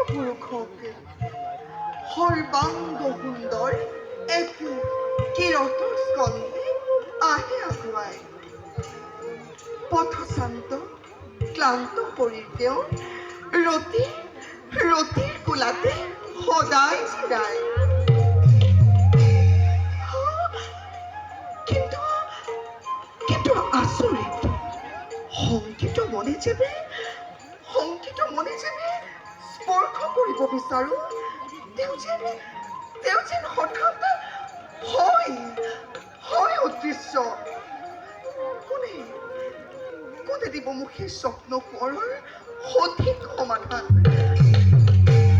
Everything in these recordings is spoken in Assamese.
পুৰুষক সৰ্বাংগ সুন্দৰ এক কিৰতৰ স্কন্ধে আহে আগুৱাই। পথশান্ত ক্লান্ত শৰীৰ তেওঁৰ ৰতিৰ কোলাতে সদায় জিৰাই। কিন্তু আচৰিত শংকিত মনে যেনে স্পৰ্শ কৰিব বিচাৰো, তেওঁ যেন হঠাৎ হয় অদৃশ্য। কোনে দিব মোক সেই স্বপ্ন কোঁৱৰৰ সঠিক সমাধান?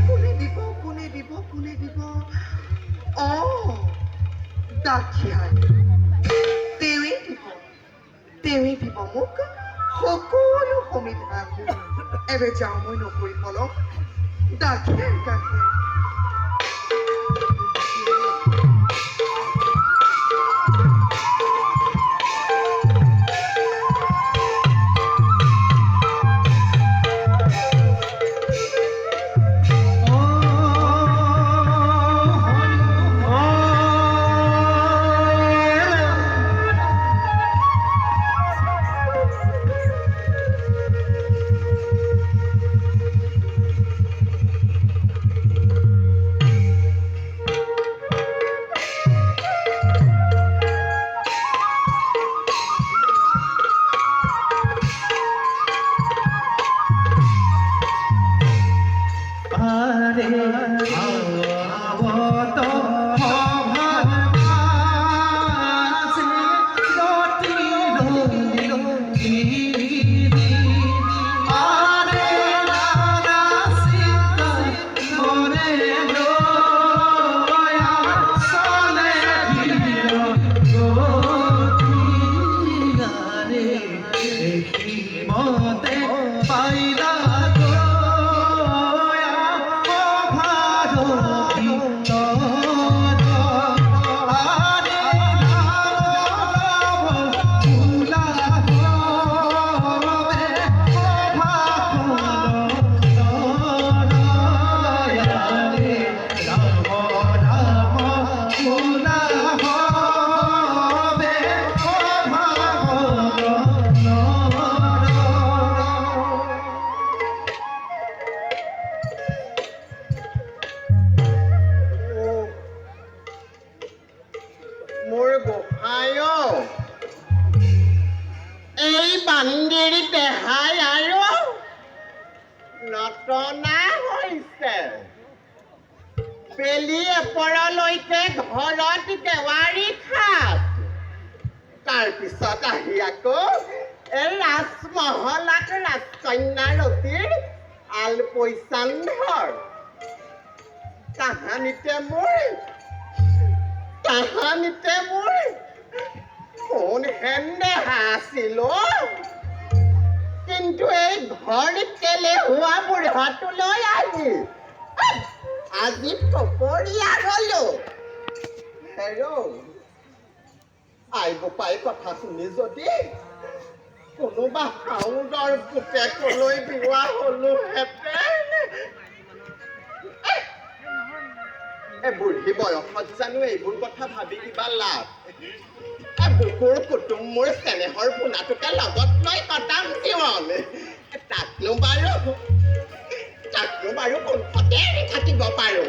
কোনে দিব? দাখিয়াই তেওঁৱেই দিব মোক সকলো সমিধান। এবে যাওঁ মই নকৰি পলম দাখিয়াই কাষে। তাৰপিছত আহি আকৌ এই ৰাজমহলাত ৰাজকন্যা ৰতিৰ আলপৈচান ধৰ। তাহানিতে মোৰ কোন হেন দেহা আছিল। কিন্তু এই ঘৰ কেলে হোৱা বুঢ়াটোলৈ আজি ফপৰীয়া হলো। আইব পাই কথা শুনি যদি কোনোবা হাউদৰ পুতেকলৈ বিয়া হলোহেঁতেন। বুঢ়ী বয়সত জানো এইবোৰ কথা ভাবি কিবা লাভ? বুকুৰ কুটুম মোৰ চেনেহৰ পোনাটোকে লগত লৈ কটাম জীৱন। তাকনো বাৰু কোনফতে এৰি থাকিব পাৰো।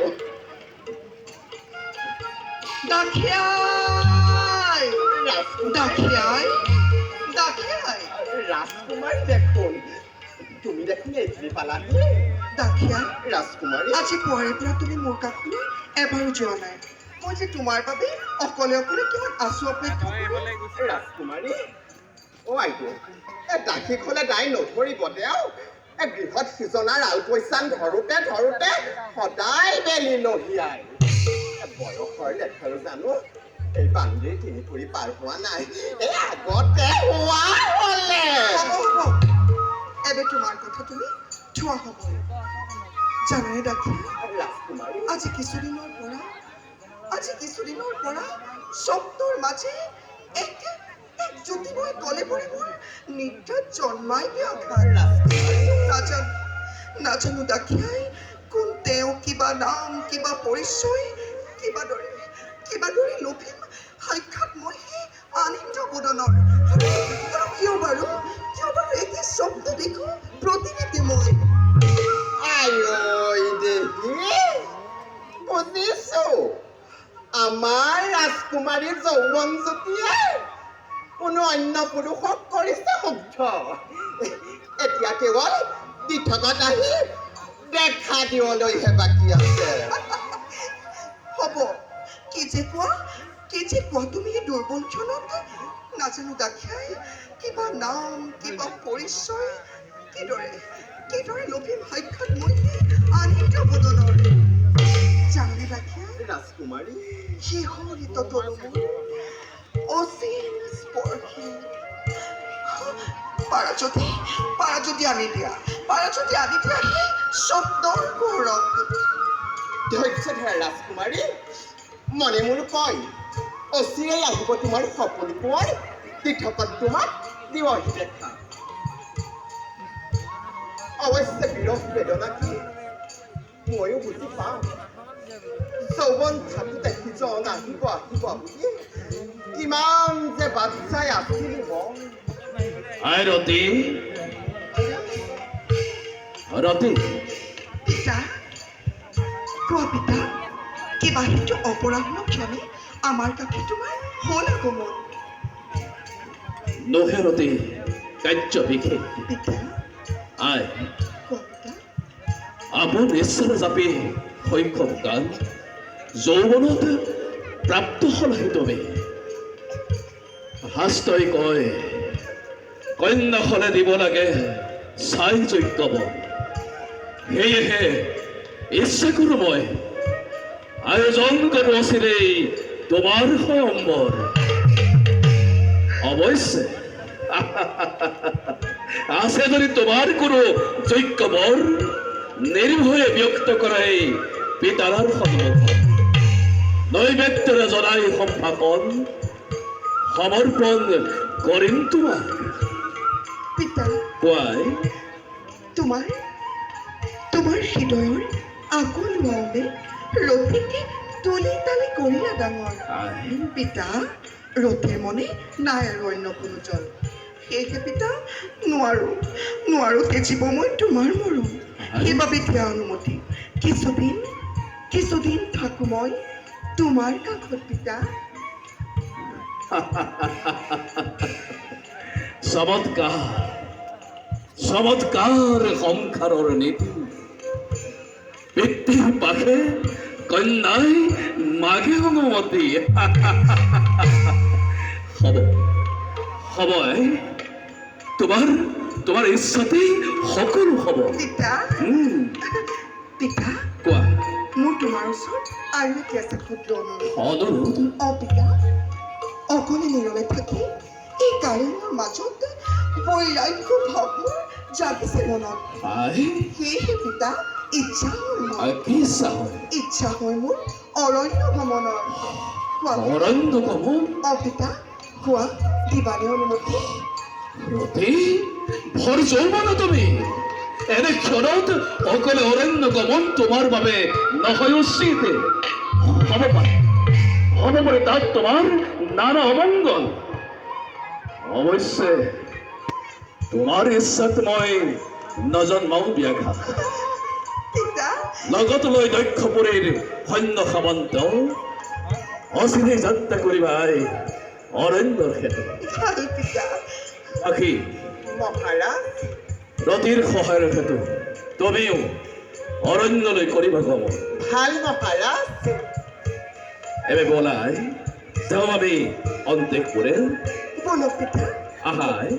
ৰাজকুমাৰী দেখোন, তুমি দেখোন এৰি পালাহি। ৰাজকুমাৰী, আজি পুৱাৰে পৰা তুমি মোৰ কাষলৈ এবাৰো যোৱা নাই। মই যে তোমাৰ বাবে অকলে কিমান আছো অপেক্ষা। ৰাজকুমাৰী, আইদেউ, দাসীক হলে দাই নধৰিব। তেওঁ বৃহৎ সিজনাৰ আলপৈচান ধৰোতে সদায় বেলি লহিয়াই। বয়সৰ লেখাৰো জানো এই বান্দিৰ 3 কুৰি পাৰ হোৱা নাই। আগতে হোৱা হলে এবে তোমাৰ কথা তুমি থোৱা হব। জানাই দাসী, ৰাজকুমাৰী, আজি কিছুদিনৰ পৰা শব্দৰ মাজে এক জ্যোতিময় কলেবৰে মোৰ নিদ্ৰাত জন্মাই দিয়া নাজানো দাসীয়াই কোন পৰিচয় কিবাদৰে লভিম সাক্ষাৎ মই সেই আনন্দ বদনৰ আৰু কিয় বাৰু একে স্বপ্ন দেখো প্ৰতিনিধি মই আই দেহি বুজিছো আমাৰ ৰাজকুমাৰী যৌৱনজ্যোতিয়ে কোনো অন্য পুৰুষক কৰিছে মুগ্ধ এতিয়া কেৱল দিঠকত আহি দেখা দিবলৈহে বাকী আছে হ'ব কি যে কোৱা তুমি এই দুৰ্বলক্ষণত নাজানো দাক্ষাই কিবা নাম কিবা পৰিচয় কিদৰে লভিম সাক্ষাৎ মই আনন্দ বদনৰ জানে দাক্ষাই ৰাজকুমাৰী শিহৰিত তনু মোৰ অসীম স্পৰ্শী পাৰা যদি আনি দিয়া সেই শব্দৰ গৌৰৱ ধৈৰ্য ধৰা ৰাজকুমাৰী মনে মোৰ কয় অচিৰেই আহিব তোমাৰ সপোন পোৱাৰ দিঠকত তোমাক দিবহি দেখা অৱশ্যে বিৰহ বেদনা কি ময়ো বুজি পাওঁ যৌৱন থাকোঁতে সিজন আহিব বুলি কিমান যে বাট চাই আছিল মই ৰতি পিতা কোৱা পিতা কিবা সেইটো অপৰাধ ক্ষমে আমাৰ কাষে তোমাৰ হ'ল আগমন নহে ৰতি কাৰ্য বিশেষ পিতা আই কোৱা পিতা আপোন ঈশ্বৰ জাপি শৈশৱ কাল যৌৱনত প্ৰাপ্ত হ'লাহি তুমি শাস্ত্ৰই কয় কন্যা হ'লে দিব লাগে চাই যজ্ঞব সেয়েহে ইচ্ছা কৰোঁ মই আয়োজন কৰোঁ আছিলেই তোমাৰ সয়ম্বৰ অৱশ্যে আছে যদি তোমাৰ কোনো যজ্ঞবৰ নিৰ্ভয়ে ব্যক্ত কৰাই পিতাৰাৰ সন্মুখত নৈবেদ্যৰে জনাই সম্ভাষণ সমৰ্পণ কৰিম তোমাক পিতা কোৱাই তোমাৰ হৃদয়ৰ আগলোৱালে ৰতিকে তুলি তালি কৰিলা ডাঙৰ পিতা ৰতিৰ মনে নাই আৰু অন্য কোনোজন সেয়েহে পিতা নোৱাৰো তেজিব মই তোমাৰ মৰম সেইবাবে দিয়া অনুমতি কিছুদিন থাকো মই তোমাৰ কাষত পিতা চমৎকাৰ সংসাৰৰ নীতি পিতৃৰ পাশে কন্যাই মাগে অনুমতি হ'ব তোমাৰ ইচ্ছাতেই সকলো হ'ব পিতা কোৱা মোৰ তোমাৰ ওচৰত আৰু কি আছে ক্ষুদ্ৰ অনুৰোধ পিতা অকলে নিৰলে থাকি এই কাৰেণৰ মাজত বৈৰাগ্য ভাৱ মোৰ জাগিছে মনত সেয়েহে পিতা ইচ্ছা হয় মোৰ অৰণ্য ভ্ৰমণৰ অৰণ্য ভ্ৰমণ পিতা কোৱা দিবানে অনুমতি ভৰ যৌৱন তুমি এনে ক্ষণত অকলে অৰণ্য গমন তোমাৰ বাবে নহয় উচিত হ'ব পাৰে তাত তোমাৰ নানা অমংগল অৱশ্যে তোমাৰ ইচ্ছাত মই নজন্মাও ব্যাঘাত লগত লৈ দক্ষপুৰীৰ সৈন্য সামন্ত অচিৰেই যাত্ৰা কৰিবাই অৰণ্যৰ ক্ষেত্ৰত আখি মহাৰাজ ৰতিৰ সহায়ৰ ক্ষেত্ৰত তুমিও অৰণ্যলৈ কৰিবা গমন ভাল মহাৰাজ এবে বলাই যাওঁ আমি অন্তেপুৰে বলক পিতা আহাই